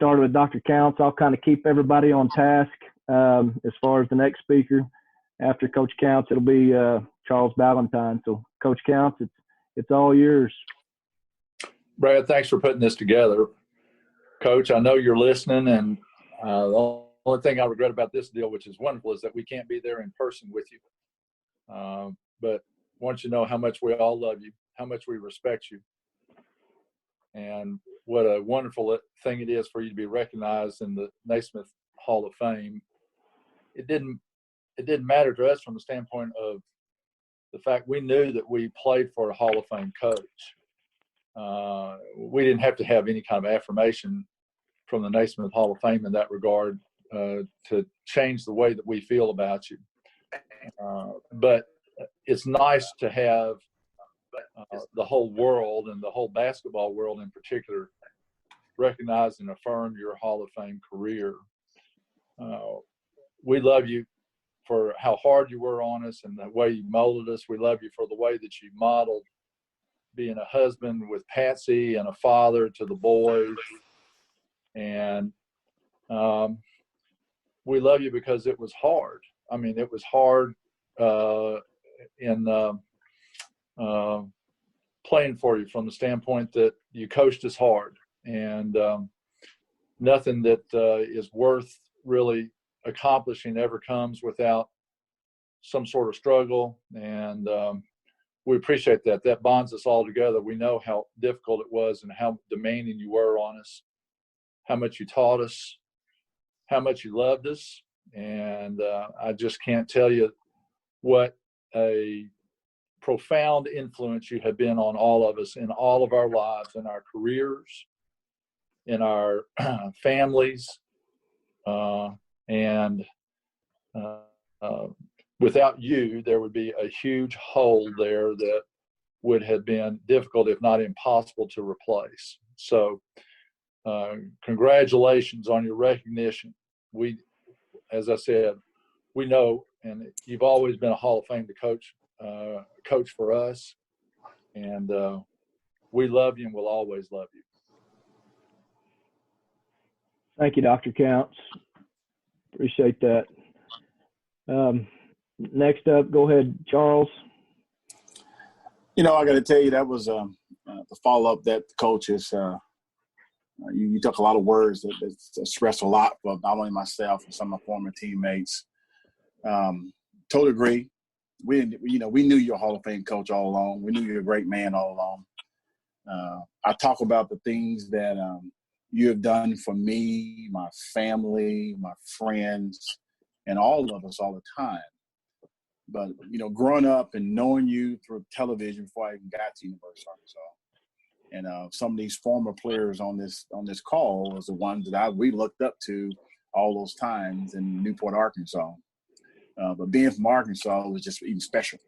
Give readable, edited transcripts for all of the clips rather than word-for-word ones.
started with Dr. Counts. I'll kind of keep everybody on task as far as the next speaker. After Coach Counts, it'll be Charles Ballantyne. So, Coach Counts, it's all yours. Brad, thanks for putting this together. Coach, I know you're listening, and the only thing I regret about this deal, which is wonderful, is that we can't be there in person with you. But I want you to know how much we all love you, how much we respect you, and what a wonderful thing it is for you to be recognized in the Naismith Hall of Fame. It didn't matter to us from the standpoint of the fact we knew that we played for a Hall of Fame coach. We didn't have to have any kind of affirmation from the Naismith Hall of Fame in that regard to change the way that we feel about you. But it's nice to have the whole world, and the whole basketball world in particular, recognize and affirm your Hall of Fame career. We love you for how hard you were on us and the way you molded us. We love you for the way that you modeled being a husband with Patsy and a father to the boys. And we love you because it was hard. I mean, it was hard in playing for you from the standpoint that you coached us hard, and nothing that is worth really accomplishing ever comes without some sort of struggle. And we appreciate that. That bonds us all together. We know how difficult it was and how demanding you were on us, how much you taught us, how much you loved us. And I just can't tell you what a profound influence you have been on all of us in all of our lives, in our careers, in our families. And without you, there would be a huge hole there that would have been difficult, if not impossible, to replace. So congratulations on your recognition. We, as I said, we know, and you've always been a Hall of Fame coach for us, and we love you and will always love you. Thank you, Dr. Counts. Appreciate that. Next up, go ahead, Charles. I got to tell you, that was the follow-up that the coaches, you took a lot of words that expressed a lot for not only myself and some of my former teammates. Totally agree. We knew you're a Hall of Fame coach all along. We knew you're a great man all along. I talk about the things that you have done for me, my family, my friends, and all of us all the time. But, growing up and knowing you through television before I even got to University of Arkansas, and some of these former players on this call was the ones that we looked up to all those times in Newport, Arkansas. But being from Arkansas was just even special.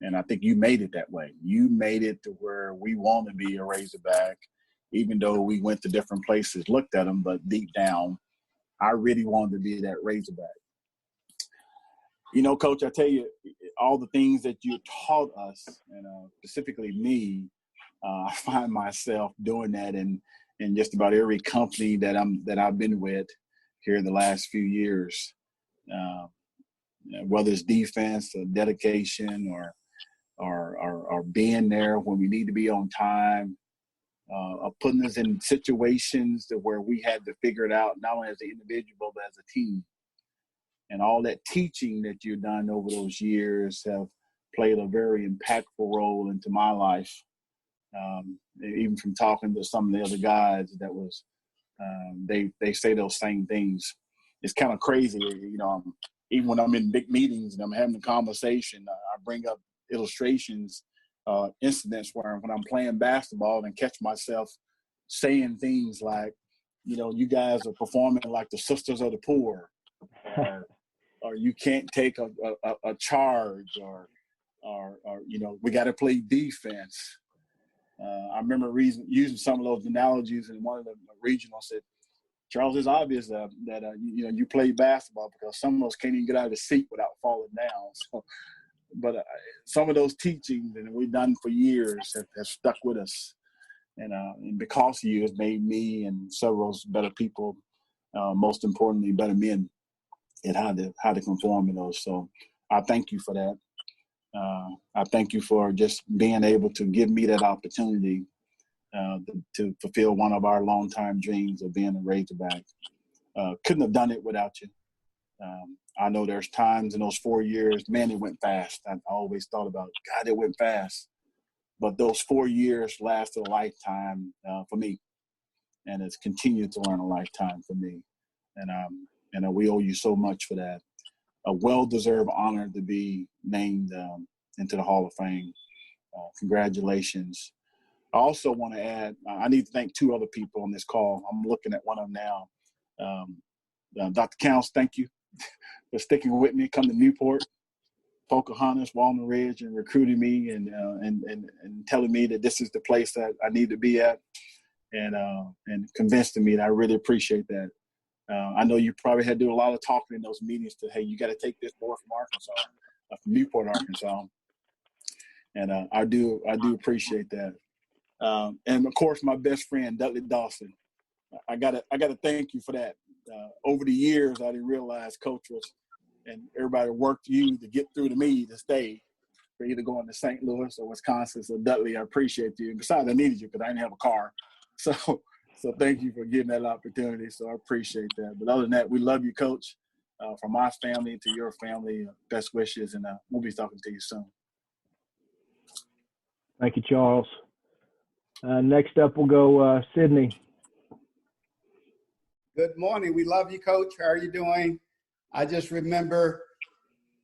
And I think you made it that way. You made it to where we want to be a Razorback, even though we went to different places, looked at them, but deep down, I really wanted to be that Razorback. Coach, I tell you, all the things that you taught us, and specifically me, I find myself doing that in just about every company that I've been with here in the last few years. Whether it's defense or dedication or being there when we need to be on time, of putting us in situations where we had to figure it out, not only as an individual, but as a team. And all that teaching that you've done over those years have played a very impactful role into my life. Even from talking to some of the other guys, that was they say those same things. It's kind of crazy, even when I'm in big meetings and I'm having a conversation, I bring up illustrations, incidents where when I'm playing basketball and catch myself saying things like, you guys are performing like the Sisters of the Poor, or you can't take a charge, or we got to play defense. I remember using some of those analogies, and one of the regionals said, Charles, it's obvious that you play basketball, because some of us can't even get out of the seat without falling down. So, but some of those teachings that we've done for years have stuck with us. And because of you, it's made me and several better people, most importantly, better men at how to conform in those. So I thank you for that. I thank you for just being able to give me that opportunity to fulfill one of our longtime dreams of being a Razorback. Couldn't have done it without you. I know there's times in those 4 years, man, it went fast. I always thought about, God, it went fast. But those 4 years lasted a lifetime for me, and it's continued to learn a lifetime for me. And we owe you so much for that. A well-deserved honor to be named into the Hall of Fame. Congratulations. I also want to add, I need to thank two other people on this call. I'm looking at one of them now. Dr. Counts, thank you for sticking with me, come to Newport, Pocahontas, Walnut Ridge, and recruiting me and telling me that this is the place that I need to be at, and convincing me, and I really appreciate that. I know you probably had to do a lot of talking in those meetings to, hey, you got to take this boy from Arkansas, from Newport, Arkansas, and I do appreciate that. And of course, my best friend Dudley Dawson, I gotta thank you for that. Over the years, I didn't realize Coach was, and everybody worked you to get through to me to stay for either going to St. Louis or Wisconsin. So Dudley, I appreciate you. And besides, I needed you because I didn't have a car. So thank you for giving that opportunity. So I appreciate that. But other than that, we love you, Coach. From my family to your family, best wishes, and we'll be talking to you soon. Thank you, Charles. Next up, we'll go Sydney. Good morning. We love you, Coach. How are you doing? I just remember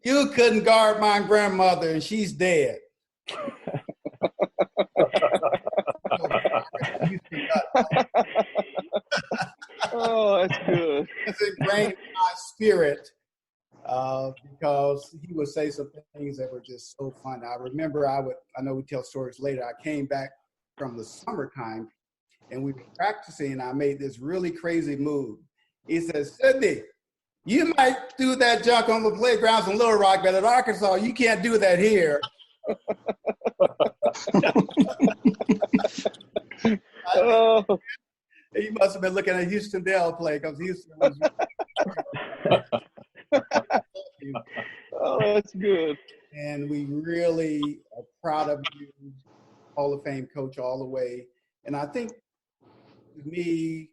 you couldn't guard my grandmother, and she's dead. Oh, that's good. It's ingrained in my spirit because he would say some things that were just so fun. I remember I know we tell stories later. I came back from the summertime, and we were practicing, and I made this really crazy move. He says, Sydney, you might do that junk on the playgrounds in Little Rock, but at Arkansas, you can't do that here. Oh. He must have been looking at Houston Dale play because Houston was. Oh, that's good. And we really are proud of you, Hall of Fame coach all the way. And I think, to me,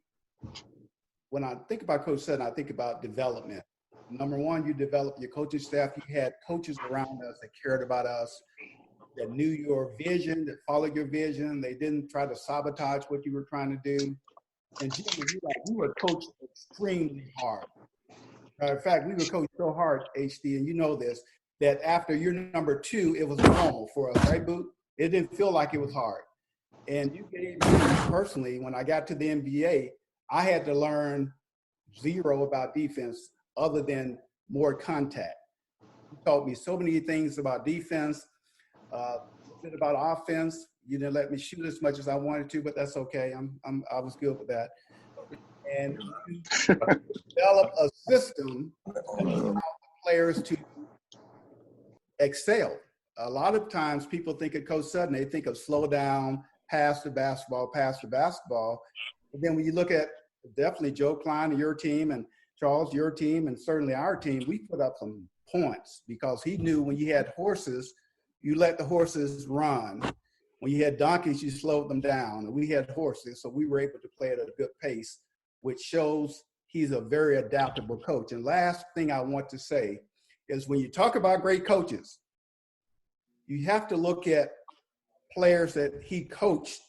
when I think about Coach Sutton, I think about development. Number one, you developed your coaching staff. You had coaches around us that cared about us, that knew your vision, that followed your vision. They didn't try to sabotage what you were trying to do. And Jim, you were coached extremely hard. In fact, we were coached so hard, HD, and you know this, that after year number 2, it was normal for us, right, Boot? It didn't feel like it was hard. And you gave me personally, when I got to the NBA, I had to learn zero about defense other than more contact. You taught me so many things about defense, a bit about offense. You didn't let me shoot as much as I wanted to, but that's okay. I was good with that. And you develop a system that allows players to excel. A lot of times people think of Coach Sutton, they think of slow down, pass the basketball. But then when you look at definitely Joe Klein and your team, and Charles, your team, and certainly our team, we put up some points because he knew when you had horses, you let the horses run. When you had donkeys, you slowed them down. And we had horses, so we were able to play at a good pace, which shows he's a very adaptable coach. And last thing I want to say is when you talk about great coaches, you have to look at players that he coached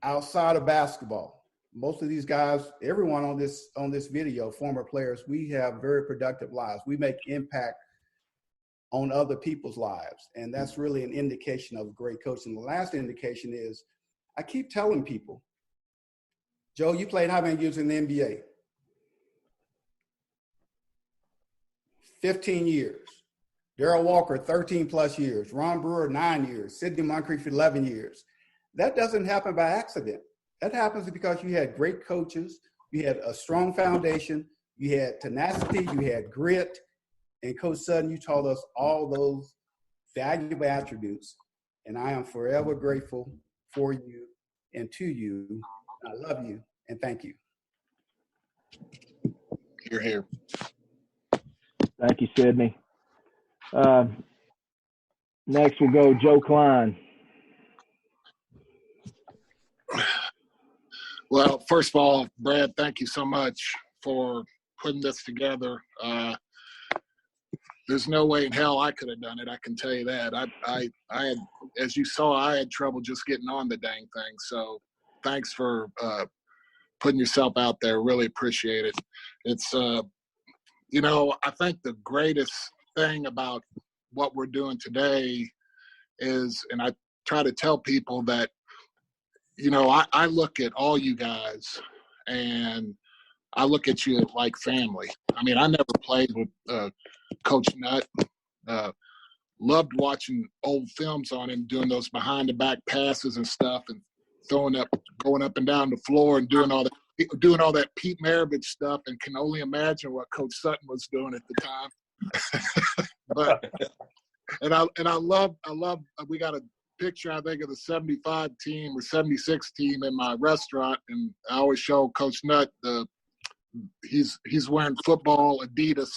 outside of basketball. Most of these guys, everyone on this video, former players, we have very productive lives. We make impact on other people's lives. And that's really an indication of great coaching. The last indication is I keep telling people, Joe, you played how many years in the NBA? 15 years. Darrell Walker, 13 plus years. Ron Brewer, 9 years. Sidney Moncrief, 11 years. That doesn't happen by accident. That happens because you had great coaches, you had a strong foundation, you had tenacity, you had grit, and Coach Sutton, you taught us all those valuable attributes, and I am forever grateful for you and to you. I love you and thank you. You're here. Thank you, Sydney. Next, we'll go Joe Klein. Well, first of all, Brad, thank you so much for putting this together. There's no way in hell I could have done it. I can tell you that. I had, as you saw, I had trouble just getting on the dang thing. So thanks for putting yourself out there. Really appreciate it. It's, you know, I think the greatest thing about what we're doing today is, and I try to tell people that, you know, I look at all you guys and I look at you like family. I mean, I never played with Coach Nutt. Loved watching old films on him doing those behind the back passes and stuff and going up and down the floor and doing all that Pete Maravich stuff, and can only imagine what Coach Sutton was doing at the time. But I love we got a picture, I think, of the 75 team or 76 team in my restaurant, and I always show Coach Nutt he's wearing football Adidas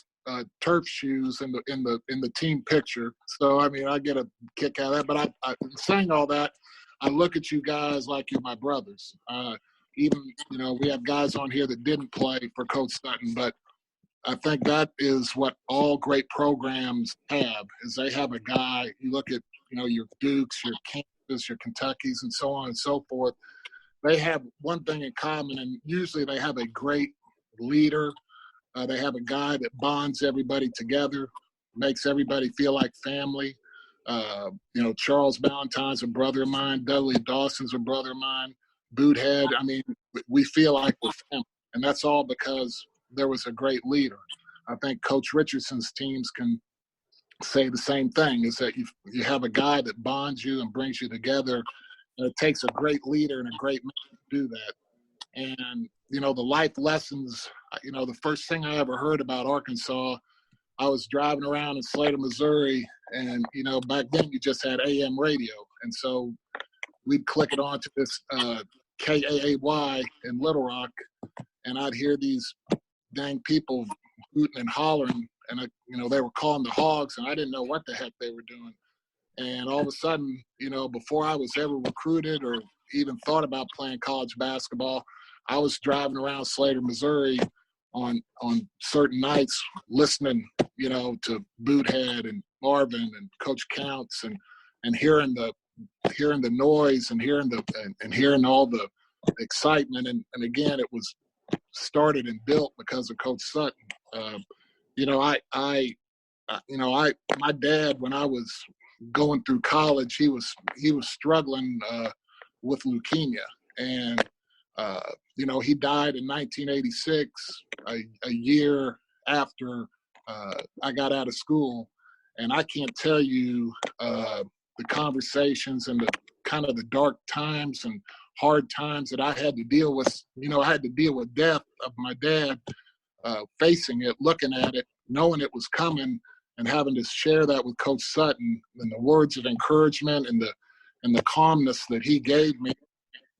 turf shoes in the team picture. So I mean, I get a kick out of that. But I saying all that, I look at you guys like you're my brothers. Even, you know, we have guys on here that didn't play for Coach Sutton, but I think that is what all great programs have, is they have a guy. You look at, you know, your Dukes, your Kansas, your Kentuckys, and so on and so forth. They have one thing in common, and usually they have a great leader. They have a guy that bonds everybody together, makes everybody feel like family. You know, Charles Ballantyne's a brother of mine. Dudley Dawson's a brother of mine. Boothead. I mean, we feel like we're family, and that's all because there was a great leader. I think Coach Richardson's teams can say the same thing, is that you have a guy that bonds you and brings you together, and it takes a great leader and a great man to do that. And, you know, the life lessons, you know, the first thing I ever heard about Arkansas, I was driving around in Slater, Missouri, and, you know, back then you just had AM radio. And so we'd click it on to this KAAY in Little Rock, and I'd hear these dang people hooting and hollering, and, you know, they were calling the Hogs, and I didn't know what the heck they were doing. And all of a sudden, you know, before I was ever recruited or even thought about playing college basketball, I was driving around Slater, Missouri on certain nights listening, you know, to Boothead and Marvin and Coach Counts, and hearing the noise and hearing all the excitement. And again, it was started and built because of Coach Sutton. You know, my dad, when I was going through college, he was struggling with leukemia, and you know, he died in 1986, a year after I got out of school. And I can't tell you the conversations and the kind of the dark times and hard times that I had to deal with. You know, I had to deal with death of my dad, facing it, looking at it, knowing it was coming, and having to share that with Coach Sutton, and the words of encouragement and the calmness that he gave me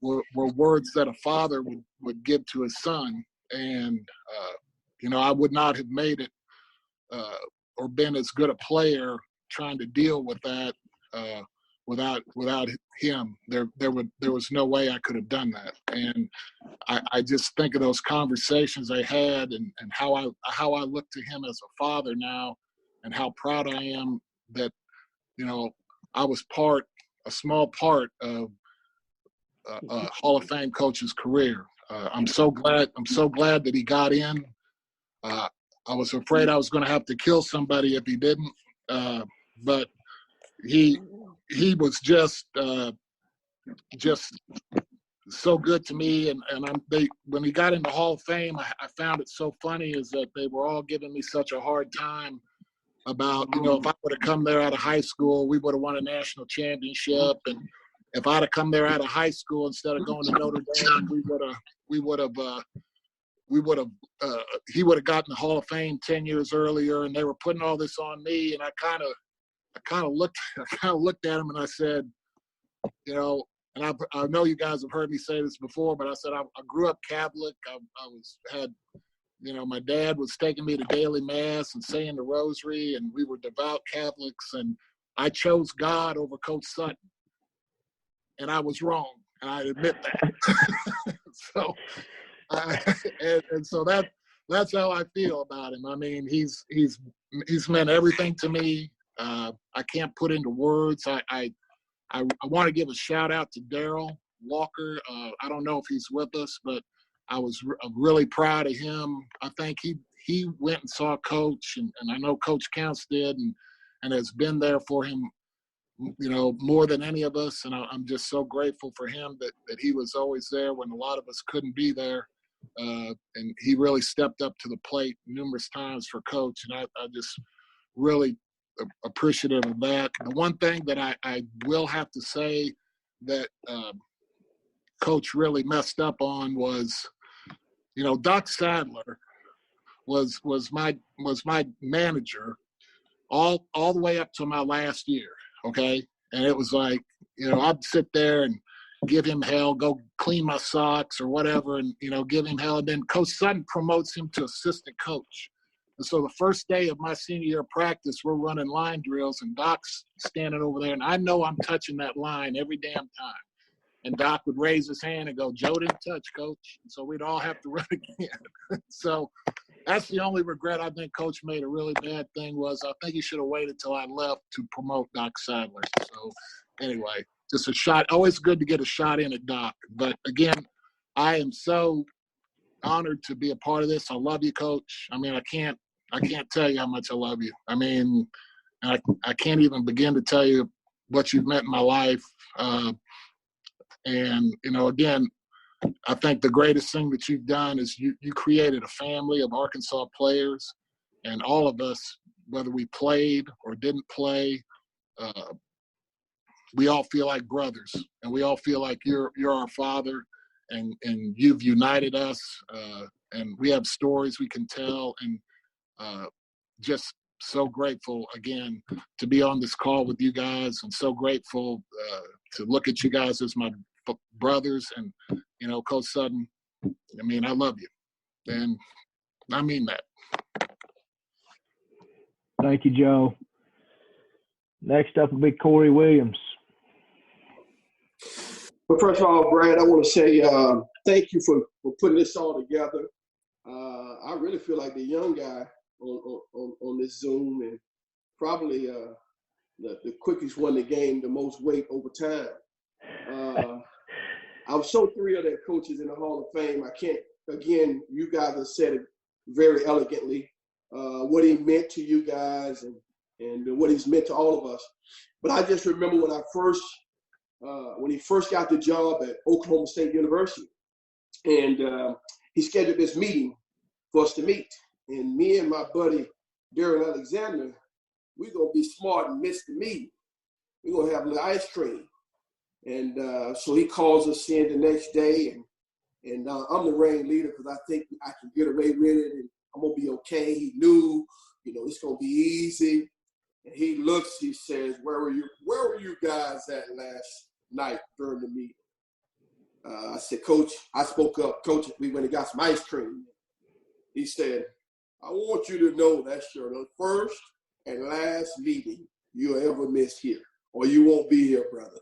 were words that a father would give to his son. And, you know, I would not have made it or been as good a player trying to deal with that without him. There was no way I could have done that. And I just think of those conversations they had, and how I look to him as a father now, and how proud I am that, you know, I was a small part of a Hall of Fame coach's career. I'm so glad that he got in. I was afraid I was going to have to kill somebody if he didn't, but he was just so good to me. And when he got into Hall of Fame, I found it so funny is that they were all giving me such a hard time about, you know, if I would have come there out of high school, we would have won a national championship. And if I'd have come there out of high school instead of going to Notre Dame, he would have gotten the Hall of Fame 10 years earlier. And they were putting all this on me. And I kind of looked at him and I said, you know, and I know you guys have heard me say this before, but I said I grew up Catholic. My dad was taking me to daily mass and saying the rosary, and we were devout Catholics, and I chose God over Coach Sutton, and I was wrong, and I admit that. So that's how I feel about him. I mean, he's meant everything to me. I can't put into words. I want to give a shout out to Daryl Walker. I don't know if he's with us, but I'm really proud of him. I think he went and saw Coach, and I know Coach Counts did, and has been there for him, more than any of us. And I'm just so grateful for him that he was always there when a lot of us couldn't be there. And he really stepped up to the plate numerous times for Coach, and I just really appreciative of that. The one thing that I will have to say that Coach really messed up on was, Doc Sadler was my manager all the way up to my last year, okay? And it was like, I'd sit there and give him hell, go clean my socks or whatever, and, give him hell. And then Coach Sutton promotes him to assistant coach. And so the first day of my senior year practice, we're running line drills, and Doc's standing over there, and I know I'm touching that line every damn time. And Doc would raise his hand and go, "Joe didn't touch, Coach." And so we'd all have to run again. So that's the only regret I think Coach made a really bad thing was I think he should have waited till I left to promote Doc Sadler. So anyway, just a shot. Always good to get a shot in at Doc. But again, I am so honored to be a part of this. I love you, Coach. I mean, I can't tell you how much I love you. I mean, I can't even begin to tell you what you've meant in my life. And, again, I think the greatest thing that you've done is you created a family of Arkansas players, and all of us, whether we played or didn't play, we all feel like brothers, and we all feel like you're our father, and you've united us, and we have stories we can tell, and just so grateful again to be on this call with you guys, and so grateful to look at you guys as my brothers. And Coach Sutton, I mean, I love you, and I mean that. Thank you, Joe. Next up will be Corey Williams. Well, first of all, Brad, I want to say thank you for putting this all together. I really feel like the young guy on this Zoom, and probably the quickest one to gain the most weight over time. I was so thrilled that Coach is in the Hall of Fame. I can't, again, you guys have said it very elegantly, what he meant to you guys and what he's meant to all of us. But I just remember when he first got the job at Oklahoma State University, and he scheduled this meeting for us to meet. And me and my buddy, Darren Alexander, we're going to be smart and miss the meeting. We're going to have a little ice cream. And so he calls us in the next day, and I'm the rain leader because I think I can get away with it and I'm going to be okay. He knew, it's going to be easy. And he looks, he says, where were you guys at last night during the meeting? I said, Coach, I spoke up. Coach, we went and got some ice cream. He said, I want you to know that's your first and last meeting you'll ever miss here, or you won't be here, brother.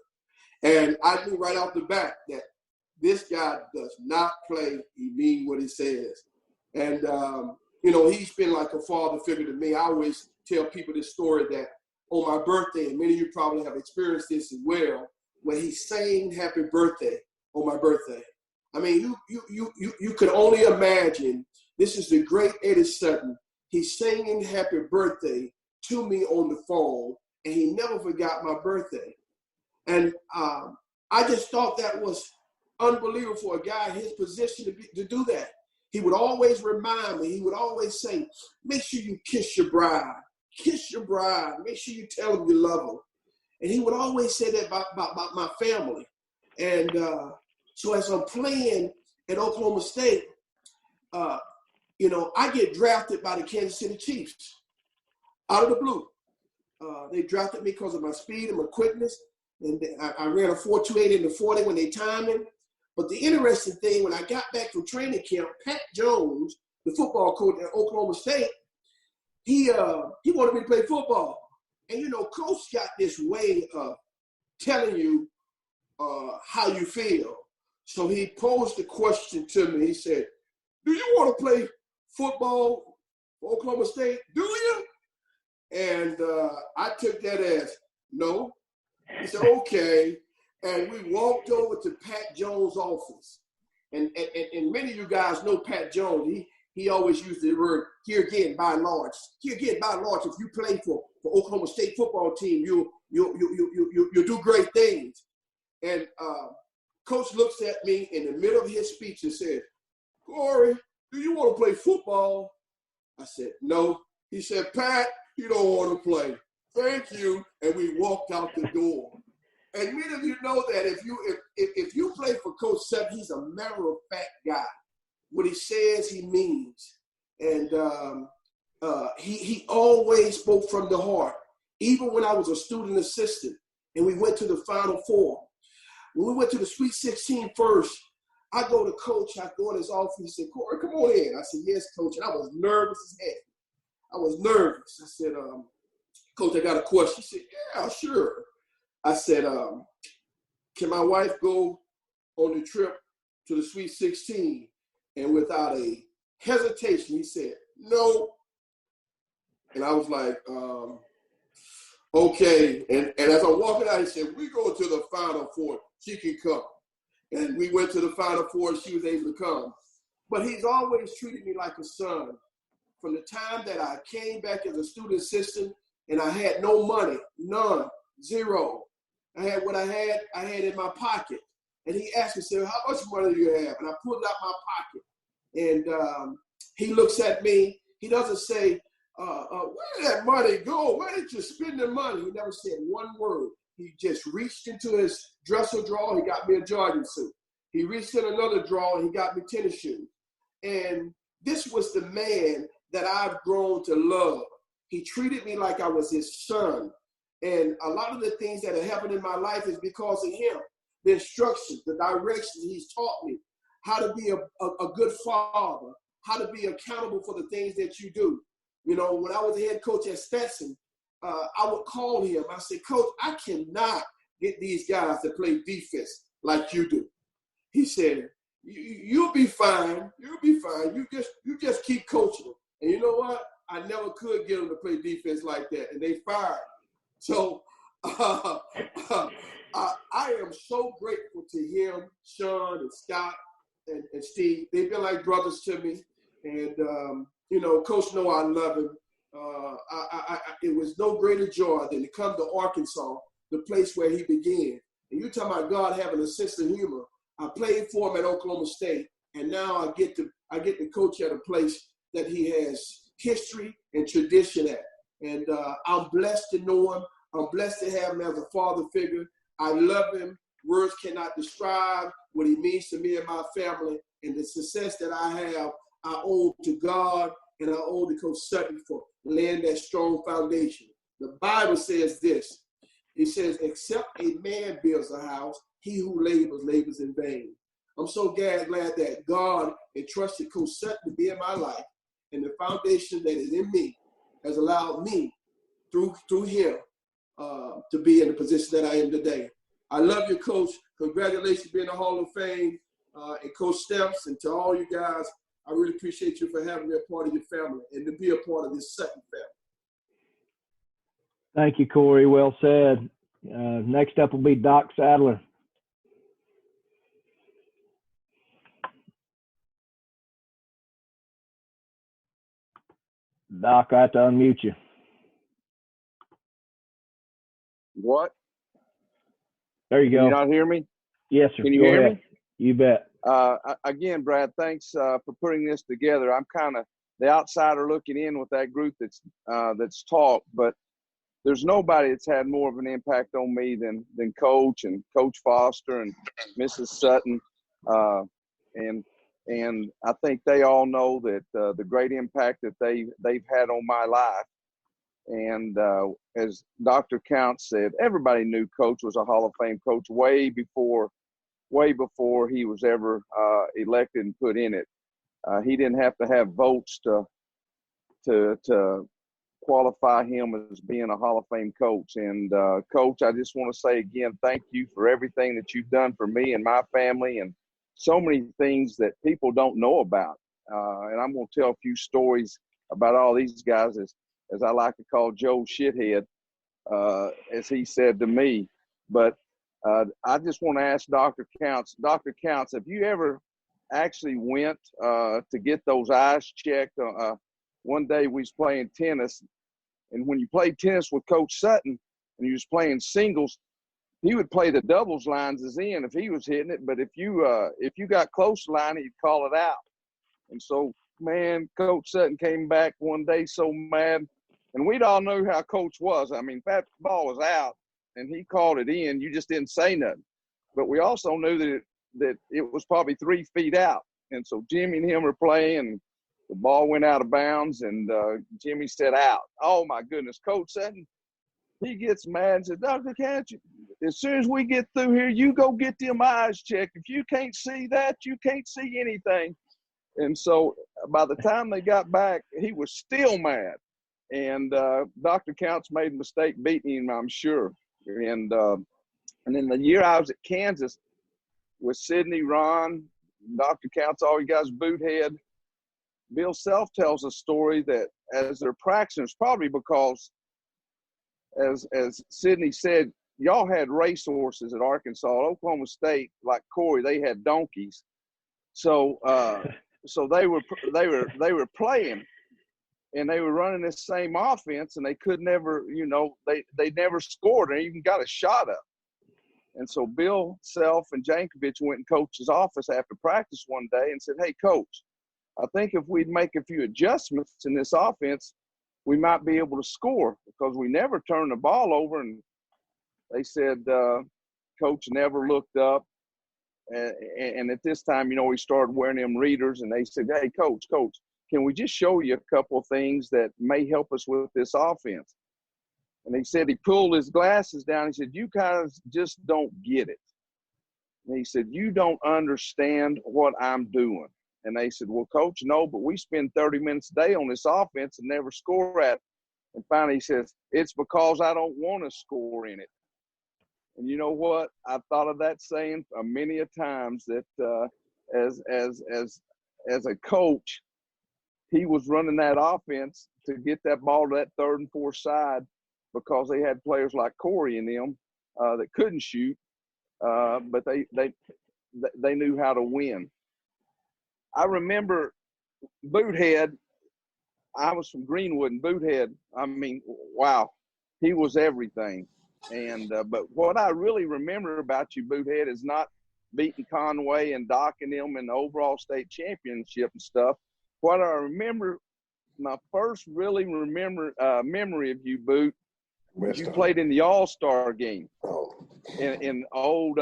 And I knew right off the bat that this guy does not play. He means what he says. And, he's been like a father figure to me. I always tell people this story that on my birthday, and many of you probably have experienced this as well, when he sang happy birthday on my birthday. I mean, you could only imagine, this is the great Eddie Sutton. He's singing happy birthday to me on the phone, and he never forgot my birthday. And I just thought that was unbelievable for a guy in his position to do that. He would always remind me, he would always say, make sure you kiss your bride. Kiss your bride. Make sure you tell them you love them. And he would always say that about my family. And so as I'm playing at Oklahoma State, I get drafted by the Kansas City Chiefs out of the blue. They drafted me because of my speed and my quickness. And I ran a 4.28 in the 40 when they timed him. But the interesting thing, when I got back from training camp, Pat Jones, the football coach at Oklahoma State, he wanted me to play football. And, you know, Coach got this way of telling you how you feel. So he posed the question to me. He said, do you want to play football for Oklahoma State? Do you? And I took that as no. He said, okay. And we walked over to Pat Jones' office. And many of you guys know Pat Jones. He always used the word, here again, by and large. Here again, by and large, if you play for Oklahoma State football team, you'll do great things. And Coach looks at me in the middle of his speech and said, Corey, do you want to play football? I said, no. He said, Pat, you don't want to play. Thank you. And we walked out the door. And many of you know that if you play for Coach Sutton, he's a matter-of-fact guy. What he says, he means. And he always spoke from the heart. Even when I was a student assistant and we went to the Final Four. When we went to the Sweet 16 first, I go to Coach, I go in his office, he said, Corey, come on in. I said, yes, Coach. And I was nervous as heck. I was nervous. I said, Coach, I got a question. He said, yeah, sure. I said, can my wife go on the trip to the Sweet 16? And without a hesitation, he said, no. And I was like, okay. And as I'm walking out, he said, we go to the Final Four. She can come. And we went to the Final Four and she was able to come. But he's always treated me like a son. From the time that I came back as a student assistant and I had no money, none, zero. I had what I had in my pocket. And he asked me, said, how much money do you have? And I pulled out my pocket. And he looks at me. He doesn't say, where did that money go? Where did you spend the money? He never said one word. He just reached into his dresser drawer. He got me a jogging suit. He reached in another drawer. And he got me tennis shoes. And this was the man that I've grown to love. He treated me like I was his son. And a lot of the things that have happened in my life is because of him. The instructions, the directions he's taught me, how to be a good father, how to be accountable for the things that you do. You know, when I was the head coach at Stetson, I would call him. I said, Coach, I cannot get these guys to play defense like you do. He said, you'll be fine. You'll be fine. You just keep coaching them. And you know what? I never could get them to play defense like that, and they fired. So I am so grateful to him, Sean, and Scott, and Steve. They've been like brothers to me. And, you know, Coach know I love him. It was no greater joy than to come to Arkansas, the place where he began. And you're talking about God having a sense of humor. I played for him at Oklahoma State, and now I get to coach at a place that he has history and tradition at. And I'm blessed to know him. I'm blessed to have him as a father figure. I love him. Words cannot describe what he means to me and my family. And the success that I have, I owe to God, and I owe to Coach Sutton for laying that strong foundation. The Bible says this. It says, except a man builds a house, he who labors in vain. I'm so glad that God entrusted Coach Sutton to be in my life, and the foundation that is in me has allowed me, through him, to be in the position that I am today. I love you, Coach. Congratulations being in the Hall of Fame. And Coach Stamps, and to all you guys, I really appreciate you for having me a part of your family and to be a part of this Sutton family. Thank you, Corey. Well said. Next up will be Doc Sadler. Doc, I have to unmute you. What? There you go. Can you not hear me? Yes, sir. Can you go hear ahead. me? You bet. Again, Brad, thanks for putting this together. I'm kind of the outsider looking in with that group that's talked, but there's nobody that's had more of an impact on me than Coach and Coach Foster and Mrs. Sutton, and I think they all know that the great impact that they've had on my life. And as Dr. Counts said, everybody knew Coach was a Hall of Fame coach way before he was ever elected and put in it. He didn't have to have votes to qualify him as being a Hall of Fame coach. And Coach, I just want to say again, thank you for everything that you've done for me and my family, and so many things that people don't know about. And I'm going to tell a few stories about all these guys, as I like to call Joe Shithead, as he said to me. But I just want to ask Dr. Counts. Dr. Counts, have you ever actually went to get those eyes checked? One day we was playing tennis, and when you played tennis with Coach Sutton and you was playing singles, he would play the doubles lines as in if he was hitting it. But if you got close to line, he'd call it out. And so, man, Coach Sutton came back one day so mad, and we'd all know how Coach was. I mean, that ball was out, and he called it in. You just didn't say nothing. But we also knew that it was probably 3 feet out. And so Jimmy and him were playing, and the ball went out of bounds, and Jimmy said out. Oh, my goodness. Coach Sutton, he gets mad and says, Dr. Counts, as soon as we get through here, you go get them eyes checked. If you can't see that, you can't see anything. And so by the time they got back, he was still mad. And Dr. Counts made a mistake beating him, I'm sure. And then the year I was at Kansas with Sidney, Ron, Dr. Counts, all you guys, Boothead, Bill Self tells a story that as they're practicing, it's probably because, as Sidney said, y'all had racehorses at Arkansas. Oklahoma State, like Corey, they had donkeys. So so they were playing, and they were running this same offense, and they could never, they never scored or even got a shot up. And so Bill Self and Jankovic went in Coach's office after practice one day and said, hey, Coach, I think if we'd make a few adjustments in this offense, we might be able to score, because we never turned the ball over. And they said Coach never looked up. And at this time, he started wearing them readers, and they said, hey, Coach, can we just show you a couple of things that may help us with this offense? And he said, he pulled his glasses down. He said, you guys just don't get it. And he said, you don't understand what I'm doing. And they said, well, Coach, no, but we spend 30 minutes a day on this offense and never score at it. And finally he says, it's because I don't want to score in it. And you know what? I've thought of that saying many a times, that as a coach, he was running that offense to get that ball to that third and fourth side, because they had players like Corey and them that couldn't shoot, but they knew how to win. I remember Boothead. I was from Greenwood, and Boothead, I mean, wow, he was everything. And but what I really remember about you, Boothead, is not beating Conway and docking them in the overall state championship and stuff. What I remember, my first really memory of you, Boot, was you played in the All-Star game in old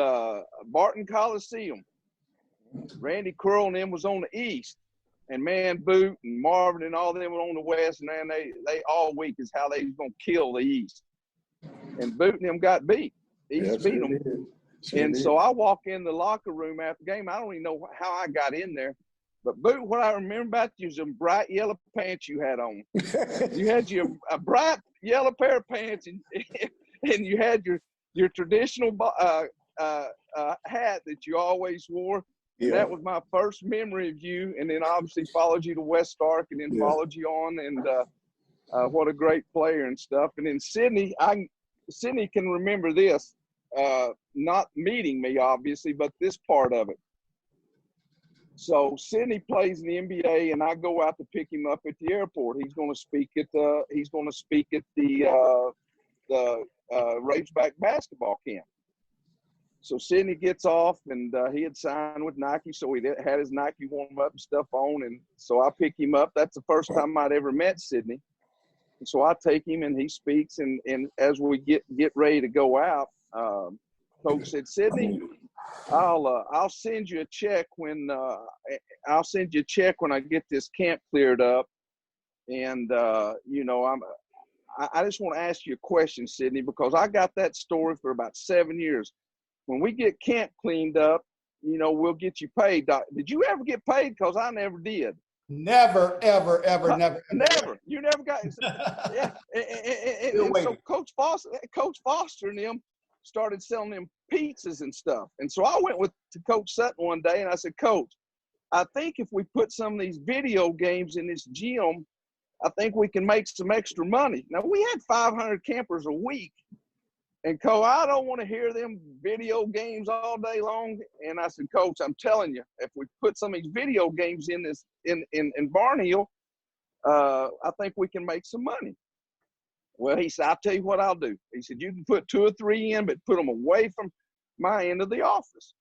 Barton Coliseum. Randy Curl and them was on the east, and man, Boot and Marvin and all them were on the west, and man, they all week is how they was gonna kill the east. And Boot and them got beat. East beat them. And so I walk in the locker room after the game. I don't even know how I got in there. But Boot, what I remember about you is them bright yellow pants you had on. You had a bright yellow pair of pants, and you had your traditional hat that you always wore. And that was my first memory of you. And then obviously followed you to West Stark, and then followed you on. And what a great player and stuff. And then Sidney can remember this, not meeting me obviously, but this part of it. So Sidney plays in the NBA, and I go out to pick him up at the airport. He's going to speak at the Razorback basketball camp. So Sidney gets off, and he had signed with Nike, so he had his Nike warm-up and stuff on. And so I pick him up. That's the first time I'd ever met Sidney. And so I take him, and he speaks. And as we get ready to go out, Coach said, Sidney, I'll send you a check when I get this camp cleared up. And I just want to ask you a question, Sydney, because I got that story for about 7 years. When we get camp cleaned up, you know, we'll get you paid. Did you ever get paid? Because I never did. Never, ever, ever, never. Never. You never got. Yeah. And so Coach Foster and them started selling them pizzas and stuff. And so I went to Coach Sutton one day and I said, Coach, I think if we put some of these video games in this gym, I think we can make some extra money. Now, we had 500 campers a week. And, Coach, I don't want to hear them video games all day long. And I said, Coach, I'm telling you, if we put some of these video games in this in Barnhill, I think we can make some money. Well, he said, I'll tell you what I'll do. He said, you can put 2 or 3 in, but put them away from my end of the office.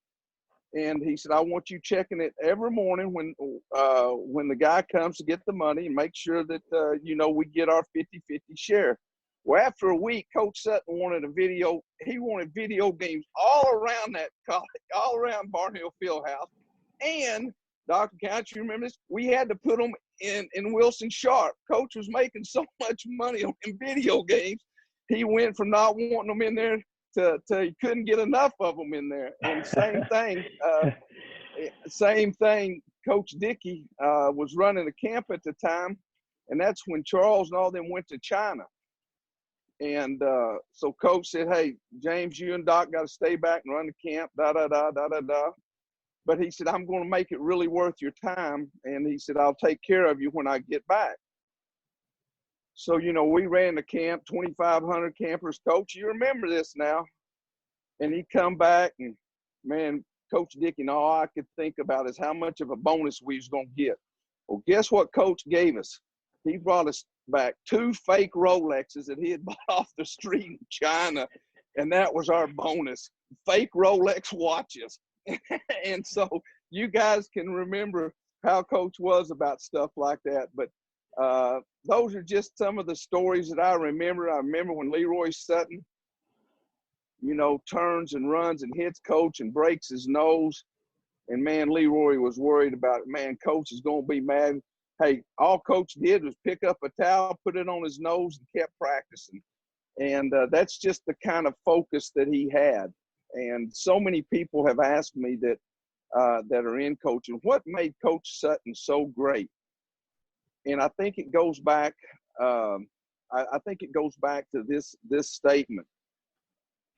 And he said, I want you checking it every morning when the guy comes to get the money and make sure that, you know, we get our 50-50 share. Well, after a week, Coach Sutton wanted he wanted video games all around that college, all around Barnhill Fieldhouse. And, Dr. Couch, you remember this? We had to put them in Wilson Sharp. Coach was making so much money on video games, he went from not wanting them in there to he couldn't get enough of them in there. And same thing, Coach Dickey was running the camp at the time, and that's when Charles and all them went to China. And so Coach said, hey, James, you and Doc got to stay back and run the camp, da-da-da. But he said, I'm going to make it really worth your time. And he said, I'll take care of you when I get back. So, you know, we ran the camp, 2,500 campers. Coach, you remember this now. And he come back and, man, Coach Dickey, and all I could think about is how much of a bonus we was going to get. Well, guess what Coach gave us? He brought us back 2 fake Rolexes that he had bought off the street in China, and that was our bonus, fake Rolex watches. And so you guys can remember how Coach was about stuff like that. But those are just some of the stories that I remember. I remember when Leroy Sutton, you know, turns and runs and hits Coach and breaks his nose. And, man, Leroy was worried about it. Man, Coach is going to be mad. Hey, all Coach did was pick up a towel, put it on his nose, and kept practicing. And that's just the kind of focus that he had. And so many people have asked me that are in coaching, what made Coach Sutton so great? And I think it goes back. I think it goes back to this statement.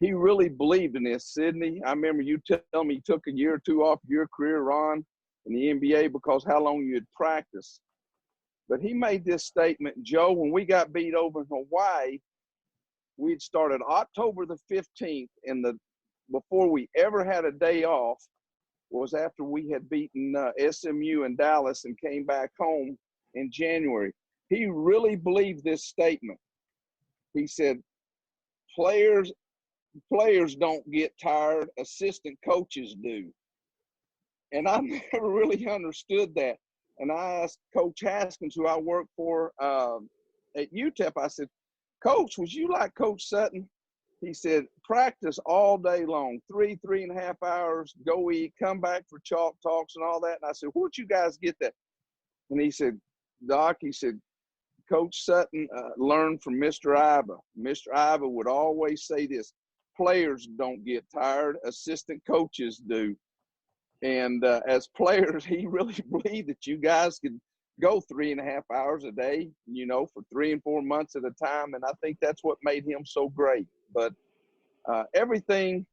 He really believed in this, Sydney. I remember you telling me you took a year or 2 off your career, Ron, in the NBA because how long you had practiced. But he made this statement, Joe, when we got beat over in Hawaii, we'd started October the 15th, and before we ever had a day off was after we had beaten SMU in Dallas and came back home in January. He really believed this statement. He said, players don't get tired, assistant coaches do. And I never really understood that. And I asked Coach Haskins, who I worked for at UTEP, I said, Coach, was you like Coach Sutton? He said, practice all day long, 3.5 hours, go eat, come back for chalk talks and all that. And I said, where'd you guys get that? And he said, Doc, he said, Coach Sutton learned from Mr. Iba. Mr. Iba would always say this, players don't get tired, assistant coaches do. And as players, he really believed that you guys could go 3.5 hours a day, you know, for 3 and 4 months at a time. And I think that's what made him so great. But everything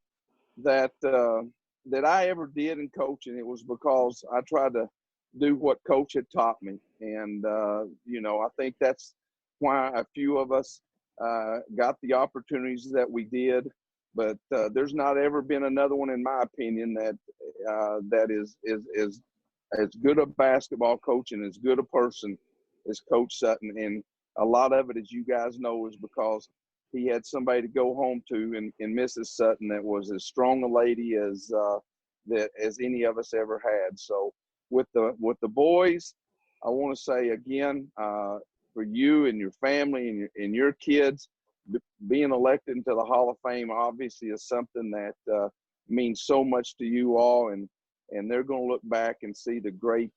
that I ever did in coaching, it was because I tried to do what Coach had taught me. And, you know, I think that's why a few of us got the opportunities that we did. But there's not ever been another one, in my opinion, that is as good a basketball coach and as good a person as Coach Sutton. And a lot of it, as you guys know, is because he had somebody to go home to in Mrs. Sutton that was as strong a lady as any of us ever had. So with the boys, I want to say again, for you and your family and your kids, being elected into the Hall of Fame obviously is something that means so much to you all, and they're going to look back and see the great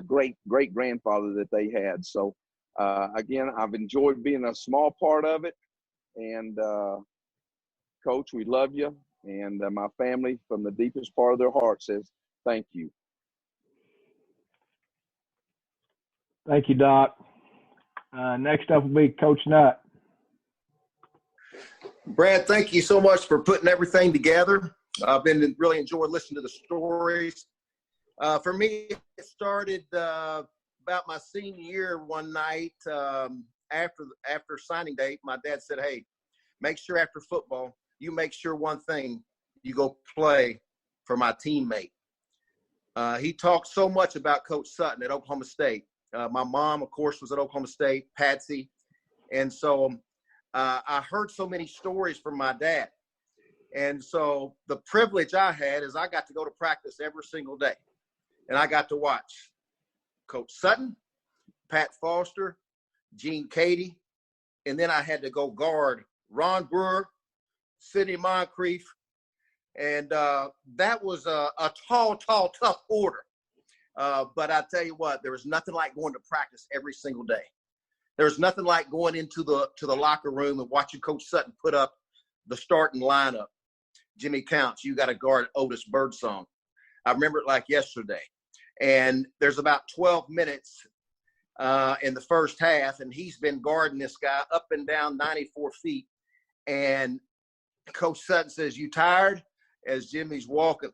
great grandfather that they had. So Again, I've enjoyed being a small part of it. And, Coach, we love you. And my family, from the deepest part of their heart, says thank you. Thank you, Doc. Next up will be Coach Nutt. Brad, thank you so much for putting everything together. I've been really enjoying listening to the stories. For me, it started about my senior year one night. After signing day, my dad said, hey, make sure after football, you make sure one thing, you go play for my teammate. He talked so much about Coach Sutton at Oklahoma State. My mom, of course, was at Oklahoma State, Patsy. And so I heard so many stories from my dad. And so the privilege I had is I got to go to practice every single day. And I got to watch Coach Sutton, Pat Foster, Gene Cady, and then I had to go guard Ron Brewer, Sidney Moncrief, and that was a tall, tough order. But I tell you what, there was nothing like going to practice every single day. There was nothing like going into the locker room and watching Coach Sutton put up the starting lineup. Jimmy Counts, you got to guard Otis Birdsong. I remember it like yesterday. And there's about 12 minutes in the first half, and he's been guarding this guy up and down 94 feet. And Coach Sutton says, you tired? As Jimmy's walking,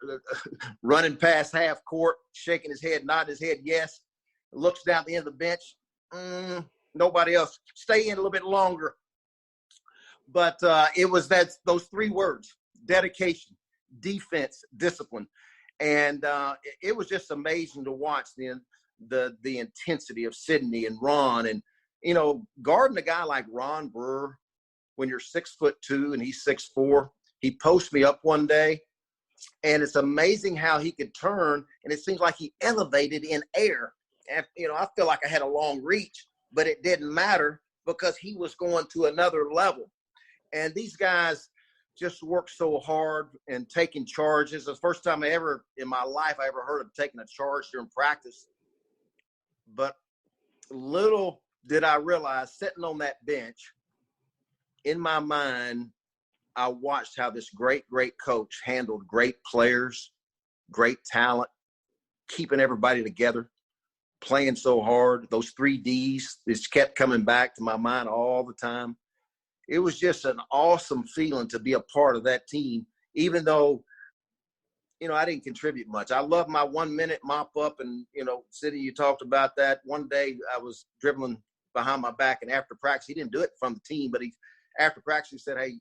running past half court, shaking his head, nodding his head, yes. Looks down at the end of the bench. Nobody else. Stay in a little bit longer. But it was those three words: dedication, defense, discipline. And it was just amazing to watch the intensity of Sidney and Ron. And, you know, guarding a guy like Ron Brewer, when you're 6'2" and he's 6'4", he posted me up one day, and it's amazing how he could turn, and it seems like he elevated in air. And, you know, I feel like I had a long reach, but it didn't matter because he was going to another level. And these guys just worked so hard and taking charges. The first time in my life I ever heard of taking a charge during practice. But little did I realize, sitting on that bench, in my mind, I watched how this great coach handled great players, great talent, keeping everybody together, playing so hard. Those 3 Ds, just kept coming back to my mind all the time. It was just an awesome feeling to be a part of that team, even though, you know, I didn't contribute much. I love my 1 minute mop up, and, you know, Sidney, you talked about that. One day I was dribbling behind my back, and after practice, he didn't do it from the team, but after practice, he said, hey,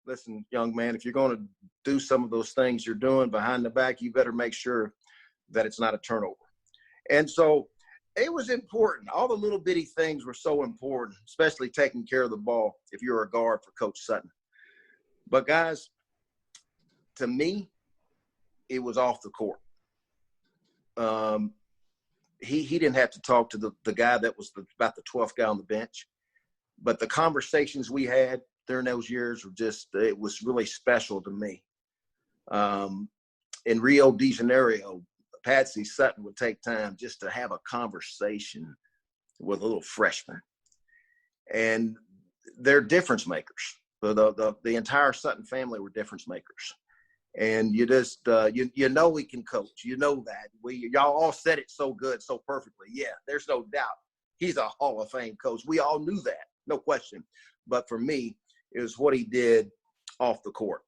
listen, young man, if you're going to do some of those things you're doing behind the back, you better make sure that it's not a turnover. And so it was important. All the little bitty things were so important, especially taking care of the ball if you're a guard for Coach Sutton. But, guys, to me, it was off the court. He didn't have to talk to the guy that was about the 12th guy on the bench. But the conversations we had during those years it was really special to me. In Rio de Janeiro, Patsy Sutton would take time just to have a conversation with a little freshman. And they're difference makers. The entire Sutton family were difference makers. And you just, you know we can coach. You know that. Y'all all said it so good, so perfectly. Yeah, there's no doubt. He's a Hall of Fame coach. We all knew that, no question. But for me, it was what he did off the court.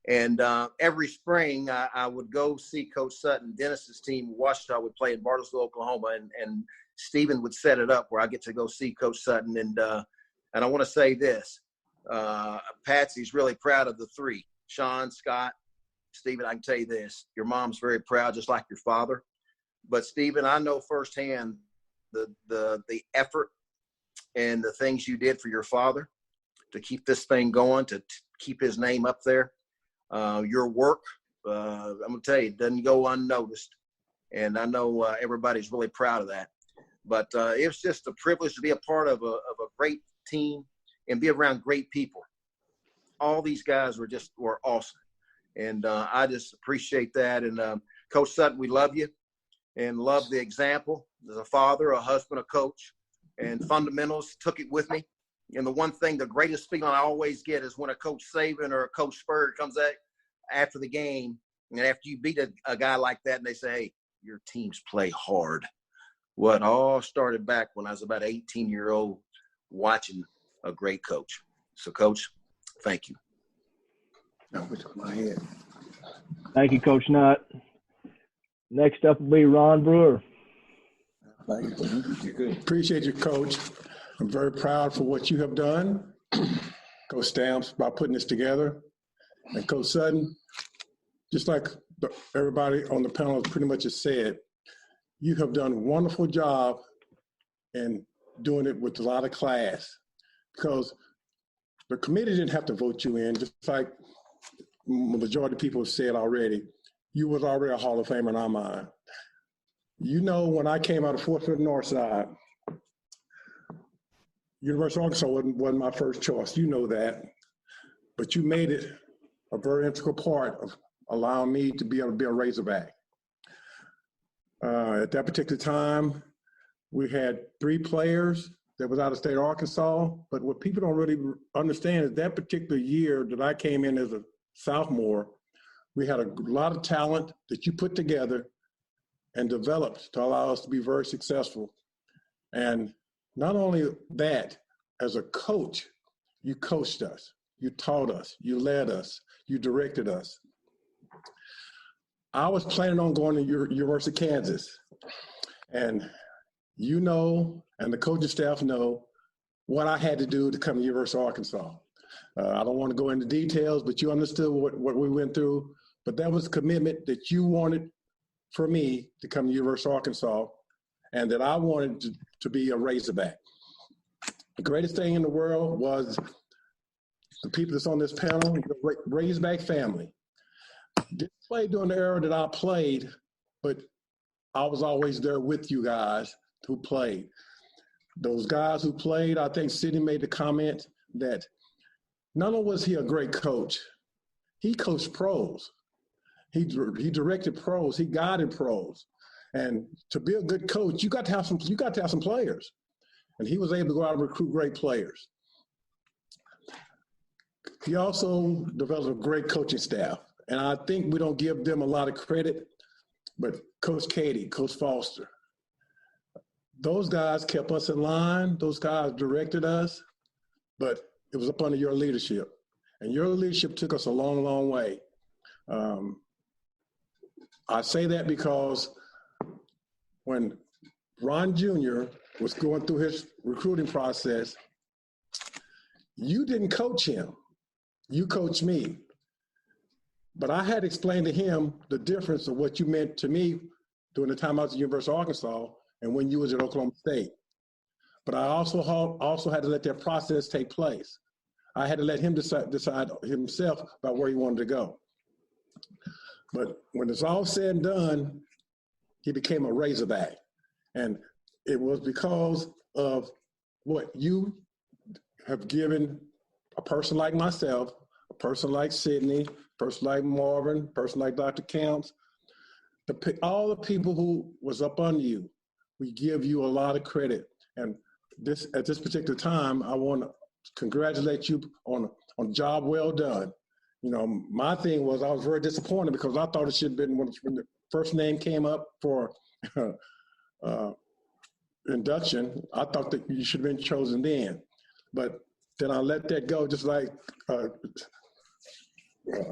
And every spring, I would go see Coach Sutton. Dennis's team, Washita, would play in Bartlesville, Oklahoma, and Stephen would set it up where I get to go see Coach Sutton. And I want to say this. Patsy's really proud of the 3. Sean, Scott, Stephen, I can tell you this. Your mom's very proud, just like your father. But, Stephen, I know firsthand the effort and the things you did for your father to keep this thing going, to keep his name up there. Your work, I'm going to tell you, doesn't go unnoticed. And I know everybody's really proud of that. But it was just a privilege to be a part of a great team and be around great people. All these guys were awesome. And I just appreciate that. And Coach Sutton, we love you and love the example as a father, a husband, a coach. and fundamentals, took it with me. And the one thing, the greatest feeling I always get is when a Coach Saban or a Coach Spurrier comes out after the game, and after you beat a guy like that, and they say, hey, your teams play hard. What all started back when I was about 18-year-old watching a great coach. So, Coach, thank you. Thank you, Coach Nutt. Next up will be Ron Brewer. Appreciate you, Coach. I'm very proud for what you have done. Coach Stamps, by putting this together. And Coach Sutton, just like everybody on the panel pretty much has said, you have done a wonderful job in doing it with a lot of class, because the committee didn't have to vote you in, just like the majority of people have said already. You was already a Hall of Famer in our mind. You know, when I came out of Fort Smith Northside, University of Arkansas wasn't my first choice. You know that. But you made it a very integral part of allowing me to be able to be a Razorback. At that particular time, we had 3 players that was out of state of Arkansas. But what people don't really understand is that particular year that I came in as a sophomore, we had a lot of talent that you put together and developed to allow us to be very successful. And not only that, as a coach, you coached us, you taught us, you led us, you directed us. I was planning on going to University of Kansas. And you know, and the coaching staff know what I had to do to come to University of Arkansas. I don't want to go into details, but you understood what we went through. But that was a commitment that you wanted for me to come to University of Arkansas, and that I wanted to be a Razorback. The greatest thing in the world was the people that's on this panel, the Razorback family. Didn't play during the era that I played, but I was always there with you guys who played. Those guys who played, I think Sidney made the comment that not only was he a great coach, he coached pros. He directed pros. He guided pros. And to be a good coach, you got to have some players. And he was able to go out and recruit great players. He also developed a great coaching staff. And I think we don't give them a lot of credit, but Coach Katie, Coach Foster, those guys kept us in line. Those guys directed us, but it was up under your leadership. And your leadership took us a long, long way. I say that because when Ron Jr. was going through his recruiting process, you didn't coach him. You coached me. But I had explained to him the difference of what you meant to me during the time I was at the University of Arkansas and when you was at Oklahoma State. But I also had to let that process take place. I had to let him decide himself about where he wanted to go. But when it's all said and done, he became a Razorback. And it was because of what you have given a person like myself, a person like Sidney, a person like Marvin, a person like Dr. Counts, all the people who was up under you. We give you a lot of credit. And at this particular time, I want to congratulate you on a job well done. You know, my thing was I was very disappointed because I thought it should have been when the first name came up for induction, I thought that you should have been chosen then. But then I let that go, just like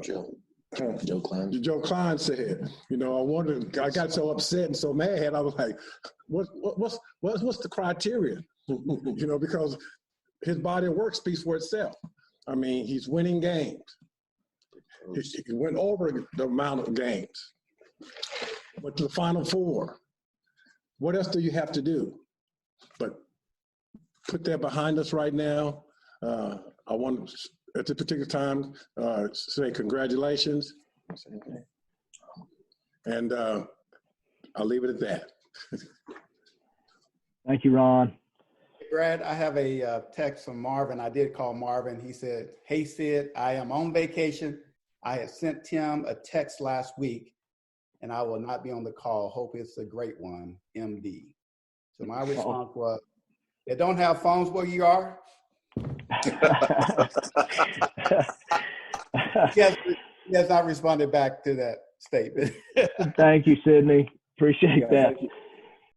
Joe Klein. Joe Klein said. You know, I got so upset and so mad. I was like, what's the criteria? You know, because his body of work speaks for itself. I mean, he's winning games. He went over the amount of games. But to the Final Four, what else do you have to do? But put that behind us right now. I want to, at this particular time, say congratulations. And I'll leave it at that. Thank you, Ron. Brad, I have a text from Marvin. I did call Marvin. He said, "Hey, Sid, I am on vacation. I had sent Tim a text last week, and I will not be on the call. Hope it's a great one, MD." So my response was, that don't have phones where you are? He has not responded back to that statement. Thank you, Sydney. Appreciate that. Thank you.